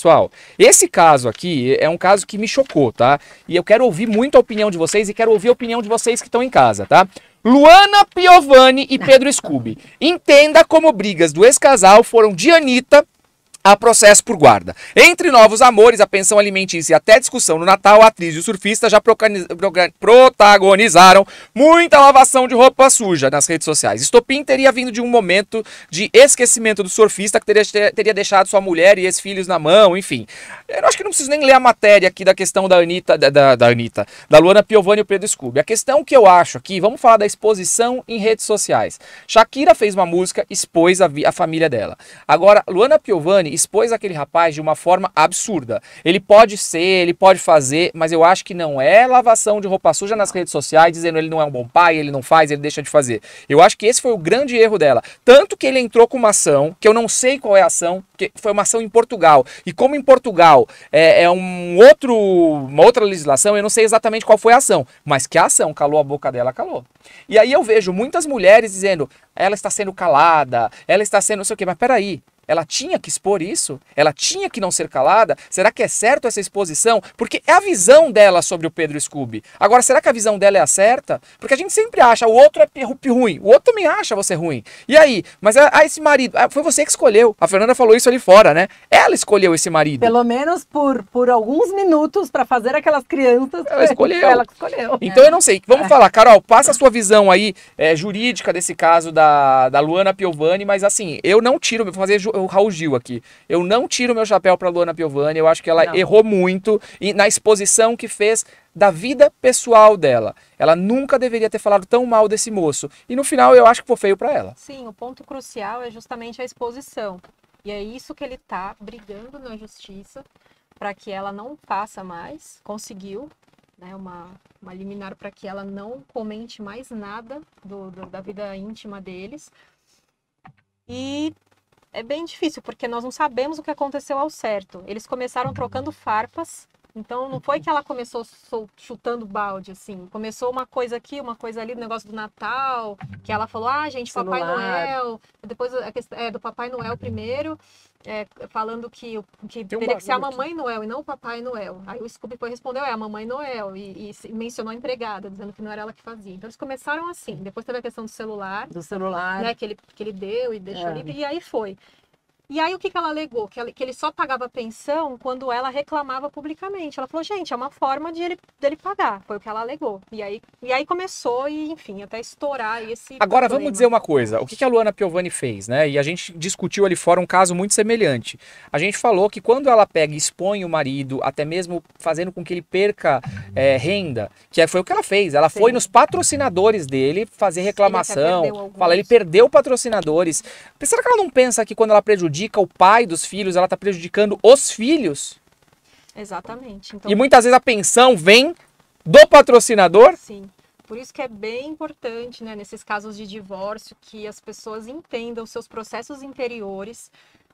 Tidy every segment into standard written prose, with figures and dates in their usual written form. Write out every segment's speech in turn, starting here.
Pessoal, esse caso aqui é um caso que me chocou, tá? E eu quero ouvir muito a opinião de vocês e quero ouvir a opinião de vocês que estão em casa, tá? Luana Piovani e Pedro Scooby. Entenda como brigas do ex-casal foram de Anitta a processo por guarda. Entre novos amores, a pensão alimentícia e até discussão no Natal, a atriz e o surfista já protagonizaram muita lavação de roupa suja nas redes sociais. Estopim teria vindo de um momento de esquecimento do surfista que teria deixado sua mulher e ex-filhos na mão, enfim. Eu acho que não preciso nem ler a matéria aqui da questão da Anitta, da Luana Piovani e o Pedro Scooby. A questão que eu acho aqui, vamos falar da exposição em redes sociais. Shakira fez uma música, expôs a família dela. Agora, Luana Piovani expôs aquele rapaz de uma forma absurda. Ele pode ser, ele pode fazer, mas eu acho que não é lavação de roupa suja nas redes sociais, dizendo ele não é um bom pai, ele não faz, ele deixa de fazer. Eu acho que esse foi o grande erro dela. Tanto que ele entrou com uma ação, que eu não sei qual é a ação, que foi uma ação em Portugal. E como em Portugal uma outra legislação, eu não sei exatamente qual foi a ação, mas que a ação calou a boca dela, calou. E aí eu vejo muitas mulheres dizendo, ela está sendo calada, ela está sendo não sei o quê, mas peraí. Ela tinha que expor isso? Ela tinha que não ser calada? Será que é certo essa exposição? Porque é a visão dela sobre o Pedro Scooby. Agora, será que a visão dela é a certa? Porque a gente sempre acha, o outro é ruim, o outro também acha você ruim. E aí? Mas esse marido, foi você que escolheu. A Fernanda falou isso ali fora, né? Ela escolheu esse marido. Pelo menos por alguns minutos para fazer aquelas crianças. Ela escolheu. Ela que escolheu. Então eu não sei. Vamos falar, Carol, passa a sua visão aí jurídica desse caso da Luana Piovani, mas assim, eu não tiro, vou fazer o Raul Gil aqui. Eu não tiro meu chapéu pra Luana Piovani, eu acho que ela errou muito na exposição que fez da vida pessoal dela. Ela nunca deveria ter falado tão mal desse moço. E no final eu acho que foi feio pra ela. Sim, o ponto crucial é justamente a exposição. E é isso que ele tá brigando na justiça para que ela não faça mais. Conseguiu, né, uma liminar para que ela não comente mais nada da vida íntima deles. E é bem difícil, porque nós não sabemos o que aconteceu ao certo. Eles começaram trocando farpas, então não foi que ela começou chutando balde, assim. Começou uma coisa aqui, uma coisa ali, do negócio do Natal, que ela falou, gente, Celular. Papai Noel. Depois a questão, do Papai Noel primeiro, falando que teria que ser a Mamãe Noel e não o Papai Noel. Aí o Scooby foi respondeu, a Mamãe Noel, e mencionou a empregada, dizendo que não era ela que fazia. Então eles começaram assim. Depois teve a questão do celular. Né, que ele deu e deixou ali, e aí foi. E aí o que ela alegou? Que ele só pagava pensão quando ela reclamava publicamente. Ela falou, gente, é uma forma dele pagar. Foi o que ela alegou. E aí começou, e enfim, até estourar esse Agora problema. vamos dizer uma coisa. O que a Luana Piovani fez, né? E a gente discutiu ali fora um caso muito semelhante. A gente falou que quando ela pega e expõe o marido, até mesmo fazendo com que ele perca renda, que foi o que ela fez. Ela foi nos patrocinadores dele fazer reclamação. Ele perdeu patrocinadores. Será que ela não pensa que quando ela prejudica o pai dos filhos, ela está prejudicando os filhos? Exatamente. Então, e muitas vezes a pensão vem do patrocinador? Sim. Por isso que é bem importante, né, nesses casos de divórcio, que as pessoas entendam seus processos interiores,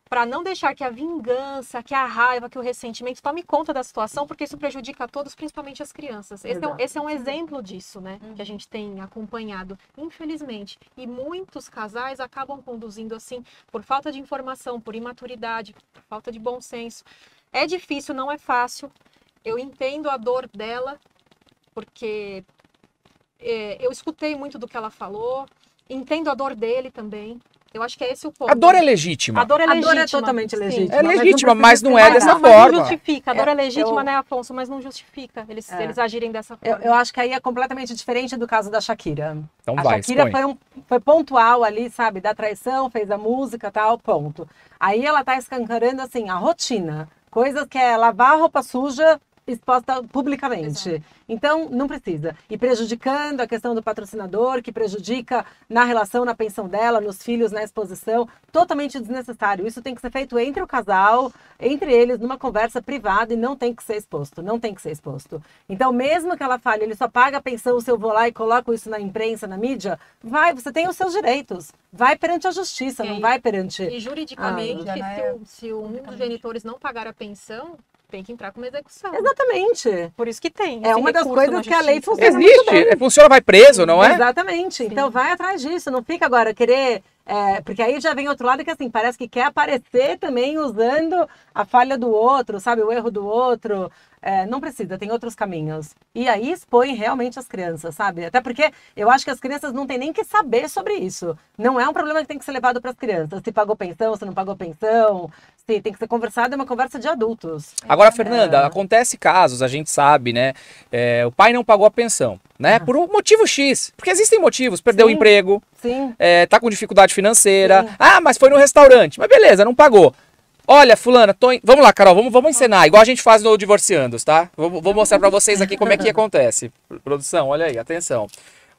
para não deixar que a vingança, que a raiva, que o ressentimento tome conta da situação, porque isso prejudica a todos, principalmente as crianças. Esse é um exemplo disso, né? Que a gente tem acompanhado, infelizmente. E muitos casais acabam conduzindo assim, por falta de informação, por imaturidade, por falta de bom senso. É difícil, não é fácil. Eu entendo a dor dela, porque eu escutei muito do que ela falou, entendo a dor dele também. Eu acho que é esse o ponto. A dor é legítima. A dor é legítima. A dor é totalmente legítima. É legítima, mas não é dessa Mas forma. não justifica. A dor é legítima, né, Afonso? Mas não justifica eles agirem dessa forma. Eu acho que aí é completamente diferente do caso da Shakira. Então a Shakira foi pontual ali, sabe? Da traição, fez a música, tal, ponto. Aí ela tá escancarando, assim, a rotina. Coisas que é lavar roupa suja exposta publicamente. Exato. Então, não precisa. E prejudicando a questão do patrocinador, que prejudica na relação, na pensão dela, nos filhos, na exposição. Totalmente desnecessário. Isso tem que ser feito entre o casal, entre eles, numa conversa privada, e não tem que ser exposto. Não tem que ser exposto. Então, mesmo que ela fale, ele só paga a pensão se eu vou lá e coloco isso na imprensa, na mídia, você tem os seus direitos. Vai perante a justiça, não vai perante... E juridicamente, se um dos genitores não pagar a pensão, tem que entrar com uma execução. Exatamente. Por isso que tem. É uma das coisas que a lei funciona muito bem. Funciona, vai preso, não é? Exatamente. Sim. Então vai atrás disso. Não fica agora querer Porque aí já vem outro lado que assim, parece que quer aparecer também usando a falha do outro, sabe? O erro do outro. Não precisa, tem outros caminhos. E aí expõe realmente as crianças, sabe? Até porque eu acho que as crianças não têm nem que saber sobre isso. Não é um problema que tem que ser levado para as crianças. Se pagou pensão, se não pagou pensão, se tem que ser conversado, é uma conversa de adultos. Agora, Fernanda, acontece casos, a gente sabe, né? O pai não pagou a pensão, né? Por um motivo X. Porque existem motivos. Perdeu o emprego, Sim. Tá com dificuldade financeira. Sim. Ah, mas foi no restaurante. Mas beleza, não pagou. Olha, fulana, vamos lá, Carol, vamos encenar, igual a gente faz no Divorciandos, tá? Vou mostrar pra vocês aqui como é que acontece. Produção, olha aí, atenção.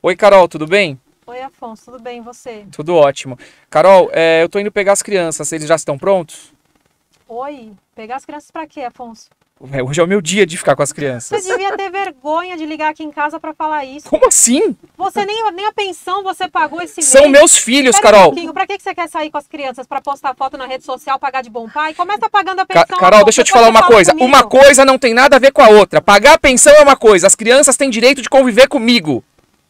Oi, Carol, tudo bem? Oi, Afonso, tudo bem, e você? Tudo ótimo. Carol, eu tô indo pegar as crianças, eles já estão prontos? Oi, pegar as crianças pra quê, Afonso? Hoje é o meu dia de ficar com as crianças. Você devia ter vergonha de ligar aqui em casa pra falar isso. Como assim? Você nem a pensão você pagou esse mês. São meus filhos, Espera um Carol. pouquinho, pra que você quer sair com as crianças? Pra postar foto na rede social, pagar de bom pai? Começa pagando a pensão. Carol, Afonso, deixa eu te depois falar você uma fala coisa. comigo. Uma coisa não tem nada a ver com a outra. Pagar a pensão é uma coisa, as crianças têm direito de conviver comigo.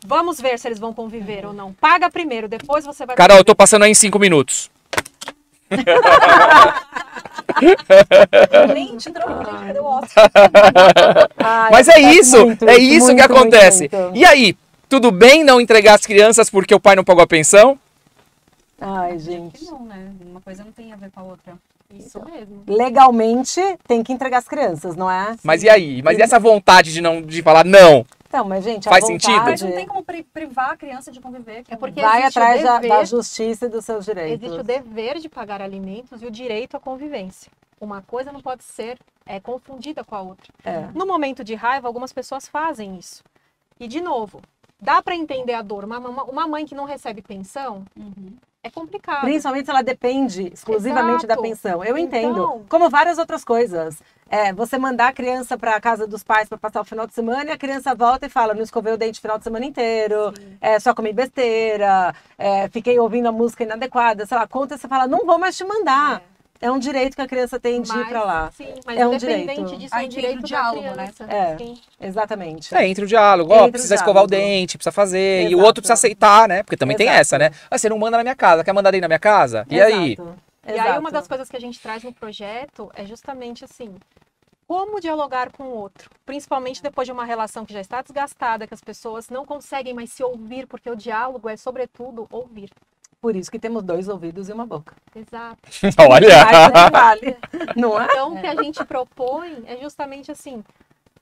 Vamos ver se eles vão conviver ou não. Paga primeiro, depois você vai... Carol, eu tô passando aí em 5 minutos. Gente, cadê o osso? Mas é isso, muito, é isso que muito, acontece. muito. E aí, tudo bem não entregar as crianças porque o pai não pagou a pensão? Ai, gente. Não, né? Uma coisa não tem a ver com a outra. Isso mesmo. Legalmente tem que entregar as crianças, não é? Mas e aí? Mas e essa vontade de falar não? Então, mas gente, Faz a sentido? vontade Mas não tem como privar a criança de conviver. É porque vai existe atrás o da dever, justiça e dos seus direitos. existe o dever de pagar alimentos e o direito à convivência. Uma coisa não pode ser confundida com a outra. É. No momento de raiva, algumas pessoas fazem isso. E, de novo, dá para entender a dor. Uma mãe que não recebe pensão é complicado. Principalmente se ela depende exclusivamente da Exato. pensão. Eu entendo. Então- Como várias outras coisas. Você mandar a criança para a casa dos pais para passar o final de semana e a criança volta e fala, não escovei o dente o final de semana inteiro, só comi besteira, fiquei ouvindo a música inadequada, sei lá, conta e você fala, não vou mais te mandar. É um direito que a criança tem de ir para lá. Sim, mas É um independente direito. disso, é um Aí tem direito o da diálogo, né? criança. É. Exatamente. Entre o diálogo, Entre o precisa escovar o diálogo. dente, precisa fazer, e o Exato. outro precisa aceitar, né? Porque também tem Exato. essa, né? Ah, você não manda na minha casa, quer mandar aí na minha casa? E aí? Exato. E aí, Exato. uma das coisas que a gente traz no projeto é justamente assim, como dialogar com o outro, principalmente depois de uma relação que já está desgastada, que as pessoas não conseguem mais se ouvir, porque o diálogo é, sobretudo, ouvir. Por isso que temos 2 ouvidos e uma boca. Exato. Olha! Mas não vale, não é? Então, o que a gente propõe é justamente assim,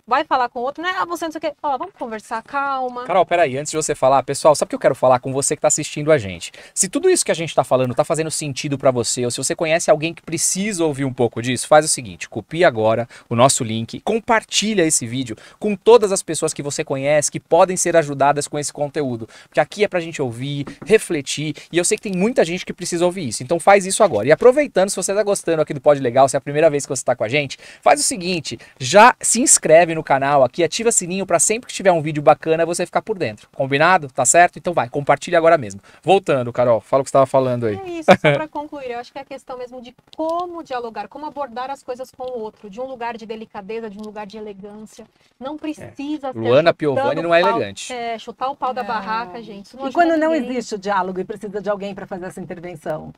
vai falar com o outro, não é você não sei o quê, ó, vamos conversar, calma. Carol, peraí, antes de você falar, pessoal, sabe o que eu quero falar com você que tá assistindo a gente? Se tudo isso que a gente tá falando tá fazendo sentido pra você, ou se você conhece alguém que precisa ouvir um pouco disso, faz o seguinte, copia agora o nosso link, compartilha esse vídeo com todas as pessoas que você conhece, que podem ser ajudadas com esse conteúdo. Porque aqui é pra gente ouvir, refletir, e eu sei que tem muita gente que precisa ouvir isso, então faz isso agora. E aproveitando, se você tá gostando aqui do Pod Legal, se é a primeira vez que você tá com a gente, faz o seguinte, já se inscreve no canal aqui, ativa o sininho para sempre que tiver um vídeo bacana você ficar por dentro. Combinado? Tá certo? Então vai, compartilha agora mesmo. Voltando, Carol, fala o que você estava falando aí. É isso, só para concluir, eu acho que é a questão mesmo de como dialogar, como abordar as coisas com o outro, de um lugar de delicadeza, de um lugar de elegância. Não precisa ser Luana chutando Piovani não o é pau- elegante. chutar o pau da Não. barraca, gente. Isso não E ajuda quando não ninguém. existe o diálogo e precisa de alguém para fazer essa intervenção?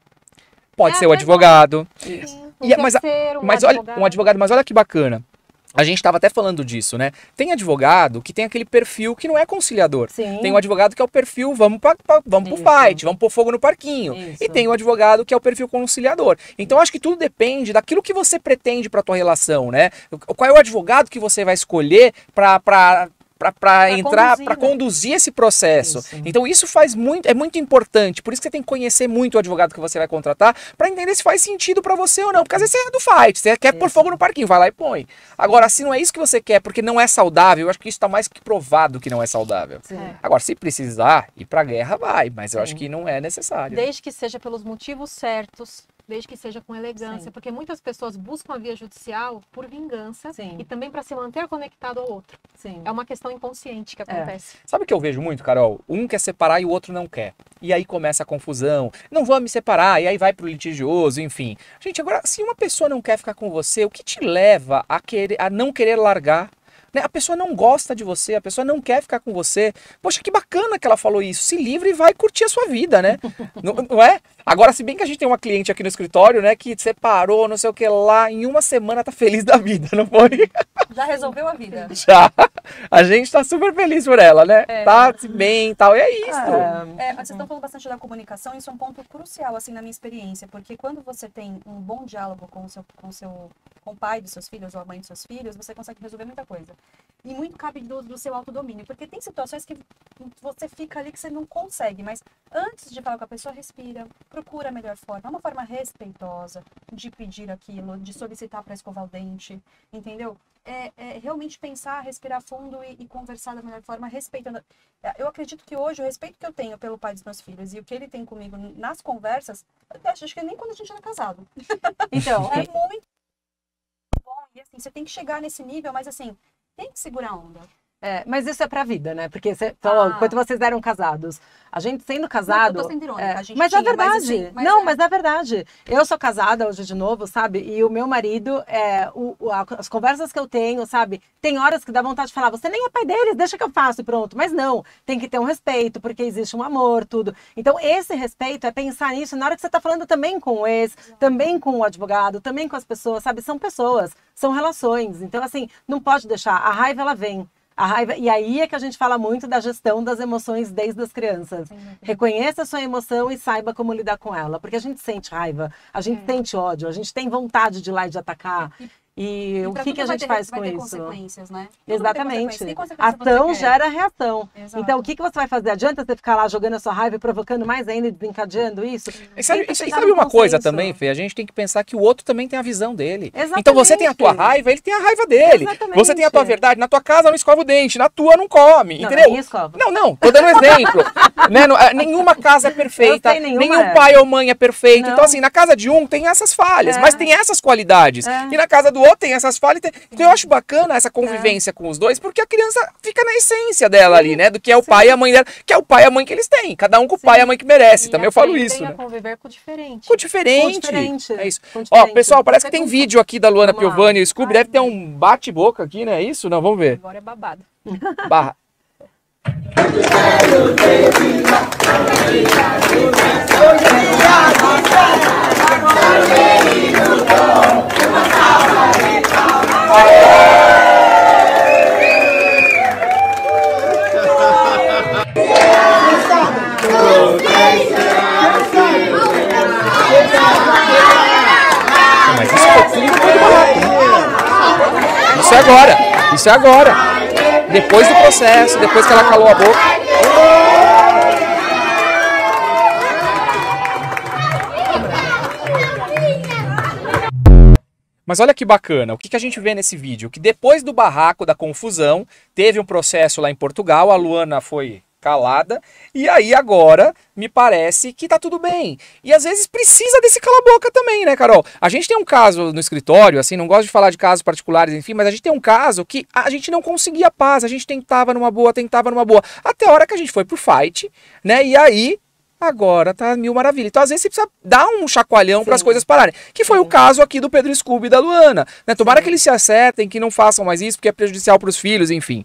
Pode É, ser o mas advogado. Sim, Mas olha, um advogado, mas olha que bacana. A gente estava até falando disso, né? Tem advogado que tem aquele perfil que não é conciliador. Sim. Tem um advogado que é o perfil vamos pro Isso. fight, vamos pôr fogo no parquinho. Isso. E tem o advogado que é o perfil conciliador. Então acho que tudo depende daquilo que você pretende para tua relação, né? Qual é o advogado que você vai escolher para entrar, conduzir, para né? conduzir esse processo. Isso. Então isso é muito importante. Por isso que você tem que conhecer muito o advogado que você vai contratar para entender se faz sentido para você ou não. Porque às vezes você é do fight, você quer pôr fogo no parquinho, vai lá e põe. Agora, se não é isso que você quer, porque não é saudável, eu acho que isso está mais que provado que não é saudável. Sim. Agora, se precisar ir pra guerra, vai, mas eu Sim. acho que não é necessário. Desde que seja pelos motivos certos, desde que seja com elegância, Sim. porque muitas pessoas buscam a via judicial por vingança Sim. e também para se manter conectado ao outro. Sim. É uma questão inconsciente que acontece. Sabe o que eu vejo muito, Carol? Um quer separar e o outro não quer. E aí começa a confusão. Não vou me separar, e aí vai pro litigioso, enfim. Gente, agora, se uma pessoa não quer ficar com você, o que te leva a não querer largar? né? A pessoa não gosta de você, a pessoa não quer ficar com você. Poxa, que bacana que ela falou isso. Se livre e vai curtir a sua vida, né? Não é? Agora, se bem que a gente tem uma cliente aqui no escritório, né, que separou, não sei o que lá, em uma semana tá feliz da vida, não foi? Já resolveu a vida. Já. A gente tá super feliz por ela, né? Tá bem e tal, e é isso. Vocês estão falando bastante da comunicação, isso é um ponto crucial, assim, na minha experiência, porque quando você tem um bom diálogo com o pai dos seus filhos ou a mãe dos seus filhos, você consegue resolver muita coisa. E muito cabe do seu autodomínio, porque tem situações que você fica ali que você não consegue, mas antes de falar com a pessoa, respira, procura a melhor forma, é uma forma respeitosa de pedir aquilo, de solicitar para escovar o dente, entendeu? Realmente pensar, respirar fundo e conversar da melhor forma, respeitando. Eu acredito que hoje o respeito que eu tenho pelo pai dos meus filhos e o que ele tem comigo nas conversas, eu acho que nem quando a gente era casado. Então, É muito bom. E assim, você tem que chegar nesse nível, mas assim, tem que segurar a onda. mas isso é pra vida, né? Porque você falou, enquanto vocês eram casados, a gente sendo casado... Não, eu tô sendo irônica, a gente mas tinha, é verdade. mas assim, Mas é verdade. Eu sou casada hoje de novo, sabe? E o meu marido, as conversas que eu tenho, sabe? Tem horas que dá vontade de falar, você nem é pai deles, deixa que eu faço e pronto. Mas não, tem que ter um respeito, porque existe um amor, tudo. Então, esse respeito é pensar nisso na hora que você tá falando também com o ex, também com o advogado, também com as pessoas, sabe? São pessoas, são relações. Então, assim, não pode deixar. A raiva, ela vem. A raiva, e aí é que a gente fala muito da gestão das emoções desde as crianças. Reconheça a sua emoção e saiba como lidar com ela. Porque a gente sente raiva, a gente sente ódio, a gente tem vontade de ir lá e de atacar. E o que a gente faz com isso? Consequências, né? Exatamente. Tem consequência Ação você quer. gera reação. Exato. Então, o que você vai fazer? Adianta você ficar lá jogando a sua raiva e provocando mais ainda e desencadeando isso? E sabe, Tem que e chegar sabe num uma coisa consenso. também, Fê? A gente tem que pensar que o outro também tem a visão dele. Exatamente. Então você tem a tua raiva, ele tem a raiva dele. Exatamente. Você tem a tua verdade. Na tua casa não escova o dente, na tua não come, Não, entendeu? nem escova. Não, tô dando um exemplo. Né? Nenhuma casa é perfeita, Eu sei, nenhuma nenhum é. pai ou mãe é perfeito. Não. Então assim, na casa de um tem essas falhas, mas tem essas qualidades. É. E na casa do outro tem essas falhas. Então eu acho bacana essa convivência com os dois, porque a criança fica na essência dela ali, né? Do que é o pai e a mãe dela, que é o pai e a mãe que eles têm. Cada um com o pai e a mãe que merece. Também eu falo isso, né? A conviver com o diferente. Com diferente. Com diferente. É isso. Com Ó, diferente. pessoal, parece que tem vídeo aqui da Luana Vamos lá. Piovani e o Scooby. Deve ter um bate-boca aqui, né? É isso? Não, vamos ver. Agora é babado. Barra. Mas isso foi tudo depois do barraco, né? Isso é agora. Isso é agora. Depois do processo, depois que ela calou a boca. Mas olha que bacana, o que a gente vê nesse vídeo? Que depois do barraco, da confusão, teve um processo lá em Portugal, a Luana foi calada, e aí agora me parece que tá tudo bem. E às vezes precisa desse cala-boca também, né, Carol? A gente tem um caso no escritório, assim, não gosto de falar de casos particulares, enfim, mas a gente tem um caso que a gente não conseguia paz, a gente tentava numa boa, até a hora que a gente foi pro fight, né, e aí... Agora tá mil maravilha. Então, às vezes, você precisa dar um chacoalhão para as coisas pararem. Que foi o caso aqui do Pedro Scooby e da Luana. Né? Tomara que eles se acertem, que não façam mais isso, porque é prejudicial para os filhos, enfim.